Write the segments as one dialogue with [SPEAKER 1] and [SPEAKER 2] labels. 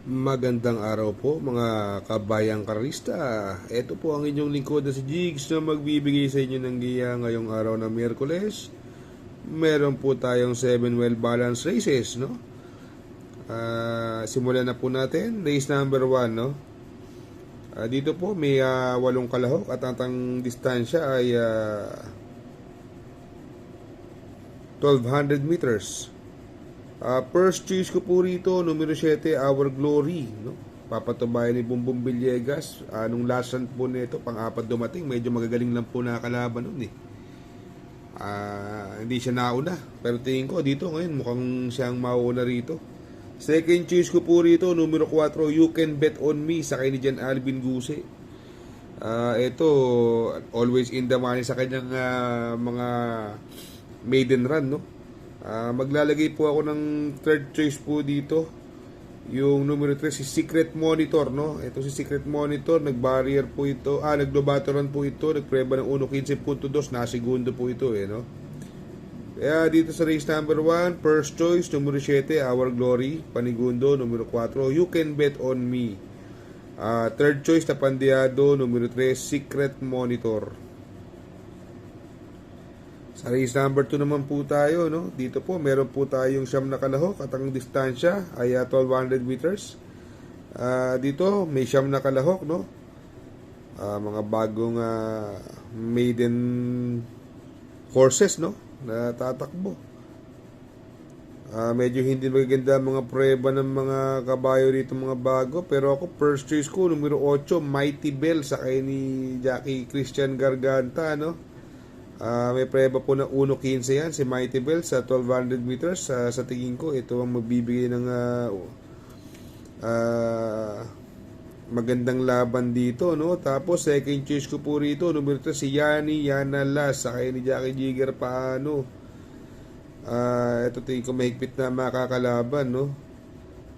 [SPEAKER 1] Magandang araw po mga kabayang karista. Ito po ang inyong lingkod na si Jigs na magbibigay sa inyo ng giya ngayong araw na Miyerkules. Meron po tayong 7 well balanced races, no? Simulan na po natin. Race number 1, no? Dito po may 8 kalahok at ang distansya ay 1200 meters. First choice ko po rito, numero 7, Our Glory, no? Papatubayan ni Bumbong Villegas. Nung last run po nito, pang-apat dumating, medyo magagaling lang po nakakalaban nun eh. Hindi siya nauna. Pero tingin ko dito ngayon, mukhang siyang mauna rito. Second choice ko po rito, numero 4, You Can Bet On Me, sakay ni Jan Alvin Guse. Ito, always in the money sa kanyang mga maiden run, no? Maglalagay po ako ng third choice po dito. Yung numero 3 si Secret Monitor, no? Ito si Secret Monitor, nag-barrier po ito. Naglo-batoran po ito, nagpreba ng 1.15.2, na segundo po ito no? Kaya dito sa race number 1, first choice, numero 7, Our Glory, panigundo, numero 4, You Can Bet On Me. Third choice, Tapandiado, numero 3, Secret Monitor. Sa race number 2 naman po tayo, no? Dito po, meron po tayong siyam na kalahok at ang distansya ay 1200 meters. Dito, may siyam na kalahok, no? Mga bagong maiden horses, no? Na tatakbo. Medyo hindi magaganda mga prueba ng mga kabayo dito, mga bago. Pero ako, first choice ko, numero 8, Mighty Bell, sakay ni Jackie Christian Garganta, no? May preba po na 1.15 yan, si Mighty Bell sa 1200 meters. Sa tingin ko, ito ang magbibigay ng magandang laban dito, no? Tapos, second choice ko po rito, numero 3, si Yana Las, sakay ni Jackie Jigger Paano. Ito tingin ko mahigpit na makakalaban, no?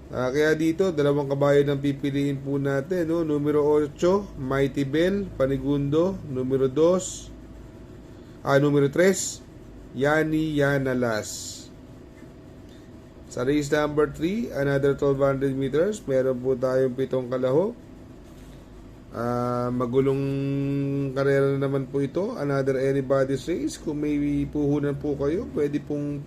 [SPEAKER 1] Kaya dito, dalawang kabayo ng pipiliin po natin, no? Numero 8, Mighty Bell, panigundo. Numero 2, numero 3, Yana Las. Sa race number 3, another 1200 meters, meron po tayong 7 kalahok. Magulong karera na naman po ito, another anybody's race. Kung may puhunan po kayo, pwede pong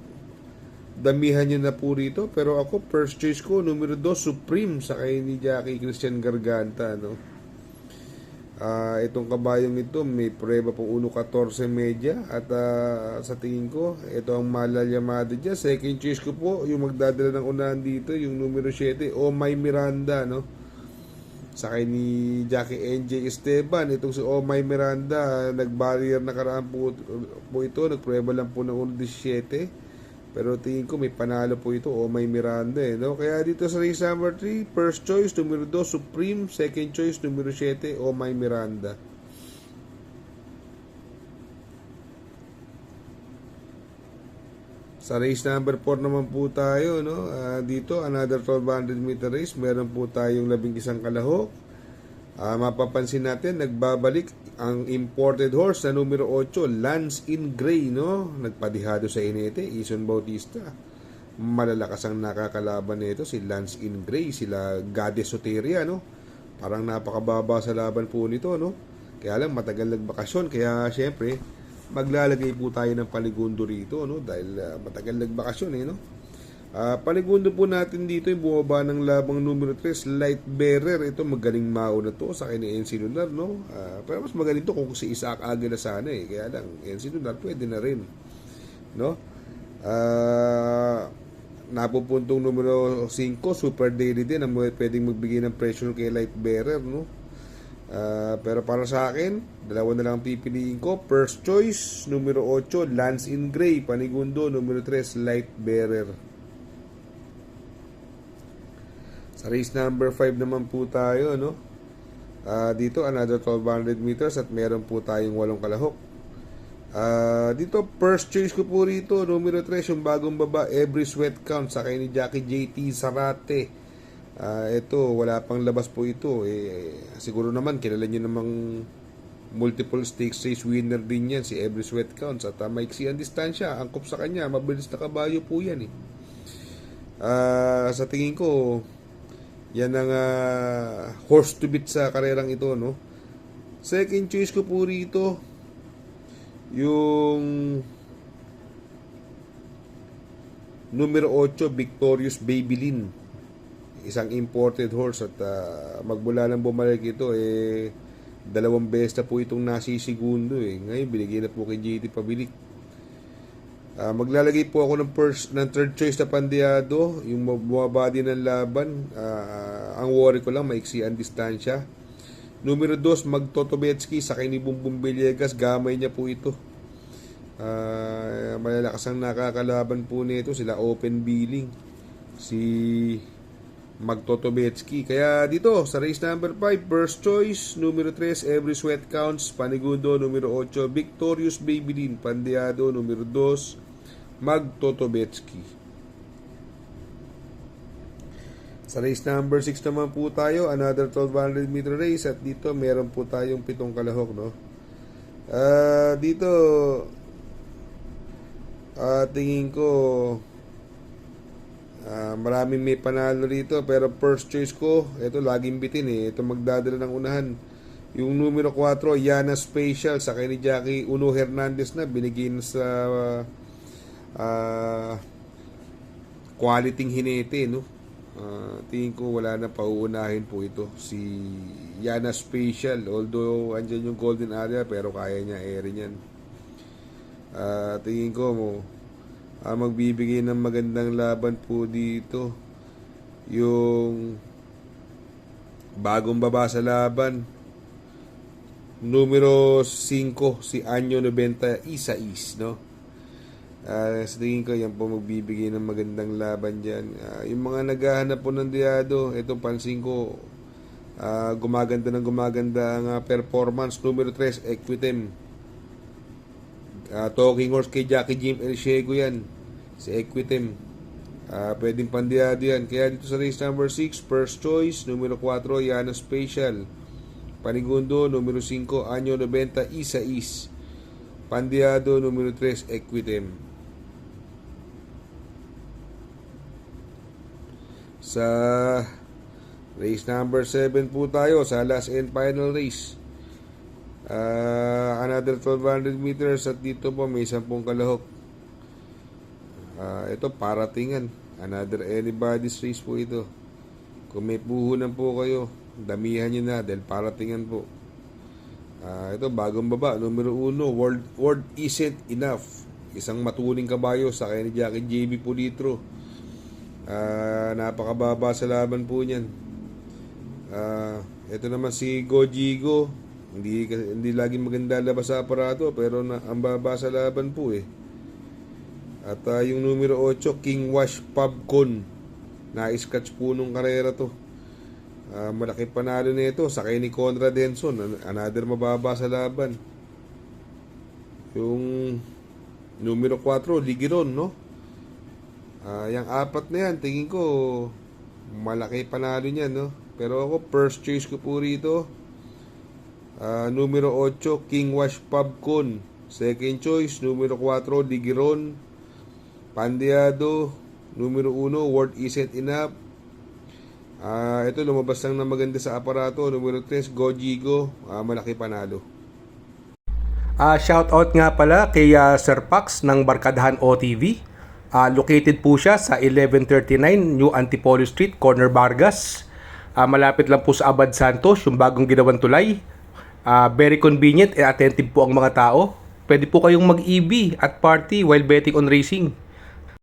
[SPEAKER 1] damihan nyo na po rito. Pero ako, first choice ko, numero 2, Supreme, sakay ni Jackie Christian Garganta, no? Itong kabayong ito may prueba po 1.14 media at sa tingin ko ito ang malalyamado dyan. Second choice ko po yung magdadala ng unahan dito, yung numero 7, Oh My Miranda, no? Sakay ni Jackie NJ Esteban. Itong si Oh My Miranda, nag-barrier na karaan po ito, nagprueba lang po ng 1.17. Pero tingin ko may panalo po ito, Oh My Miranda, no? Kaya dito sa race number 3, first choice, numero 2, Supreme. Second choice, numero 7, Oh My Miranda. Sa race number 4 naman po tayo, no? Dito, another 1200 meter race. Meron po tayong 11 kalahok. Mapapansin natin, nagbabalik ang imported horse na numero 8, Lance in Gray, no? Nagpadihado sa Inete, Ison Bautista. Malalakas ang nakakalaban nito, si Lance in Gray, sila Gade Soteria, no? Parang napakababa sa laban po nito, no? Kaya lang matagal nagbakasyon, kaya syempre maglalagay po tayo ng panigundo rito, no? Dahil matagal nagbakasyon, no? Panigundo po natin dito yung bumaba ng labang numero 3, Light Bearer. Ito magaling mauna to sa akin ni NC Lunar, no? Pero mas magaling to kung si Isaac Aguila sana kaya lang NC Lunar pwede na rin, no? Napupuntong numero 5, Super Daily din ang pwedeng magbigay ng pressure kay Light Bearer, no? Pero para sa akin, dalawa na lang pipiliin ko. First choice, numero 8, Lance in Gray, panigundo, numero 3, Light Bearer. Sa race number 5 naman po tayo, no? Dito, another 1200 meters at meron po tayong 8 kalahok. Dito, first choice ko po rito, numero 3, yung bagong baba, Every Sweat Count, sakay ni Jackie JT Sarate. Ito, wala pang labas po ito. Siguro naman, kilala nyo namang multiple stakes race winner din yan, si Every Sweat Counts. At maiksi ang distansya, angkop sa kanya, mabilis na kabayo po yan Sa tingin ko, Yan ang horse to beat sa karerang ito, no? Second choice ko po rito, yung numero 8, Victorious Babylin. Isang imported horse at magmula lang bumalik ito, dalawang beses na po itong nasisigundo eh. Ngayon, binigay na po kay JT Pabilik. Maglalagay po ako ng third choice na Pandiado, yung bumaba din ng laban. Ang worry ko lang, maiksi ang distansya. Numero 2, Magtotobetsky, sakay ni Bumbum Villegas, gamay niya po ito. Malalakas ang nakakalaban po nito, sila open billing. Si Magtotobetsky. Kaya dito, sa race number 5, first choice, numero 3, Every Sweat Counts, Panigundo, numero 8, Victorious Babylin, Pandiado, numero 2, Magtotobetsky. Sa race number 6 naman po tayo, another 1200 meter race, at dito meron po tayong 7 kalahok, no? Dito, tingin ko, maraming may panalo rito, pero first choice ko, ito laging bitin ito magdadala ng unahan, yung numero 4, Yana Special, sa kay ni Jackie Uno Hernandez na binigyan sa quality hinete, no? Tingin ko wala na pauunahin po ito si Yana Special, although andyan yung golden area, pero kaya niya rin yan. Tingin ko magbibigay ng magandang laban po dito yung bagong baba sa laban, numero 5, si Anyo 90 Isais, no? Sa tingin ko yan po magbibigay ng magandang laban dyan. Yung mga naghahanap po ng Diado, ito pansin ko, gumaganda ang performance. Numero 3, Equitem, talking horse kay Jackie Jim Elshego yan, si Equitem. Pwedeng Pandiado yan. Kaya dito sa race number 6, first choice, numero 4, Yana Special, Panigundo, numero 5, Anyo 90 Isais, Pandiado, numero 3, Equitem. Sa race number 7 po tayo, sa last and final race, another 1200 meters, at dito po may 10 kalahok. Ito paratingan, another anybody's race po ito. Kung may puhunan po kayo, damihan nyo na dahil paratingan po. Ito bagong baba, numero 1, World Isn't Enough, isang matuning kabayo sa kay ni Jackie JB Pulitro. Napakababa sa laban po niyan. Ito naman si Gojigo, hindi laging maganda labas sa aparato, pero ang baba sa laban po At yung numero 8, King Wash Pubcon, na-scratch po nung karera to. Malaki panalo nito, sakay ni Conrad Henson, another mababa sa laban. Yung numero 4, Ligiron, no? Yung 4 na yan, tingin ko malaki panalo niyan, no? Pero ako, first choice ko po rito, numero 8, King Wash Pubcon. Second choice, numero 4, Ligiron. Pandiado, numero 1, World Isn't Enough. Ito lumabas lang na maganda sa aparato, numero 3, Gojigo, malaki panalo.
[SPEAKER 2] Shout out nga pala kay Sir Pax ng Barkadahan OTV. Located po siya sa 1139 New Antipolo Street, Corner Vargas. Malapit lang po sa Abad Santos, yung bagong ginawang tulay. Very convenient and attentive po ang mga tao. Pwede po kayong mag-EB at party while betting on racing.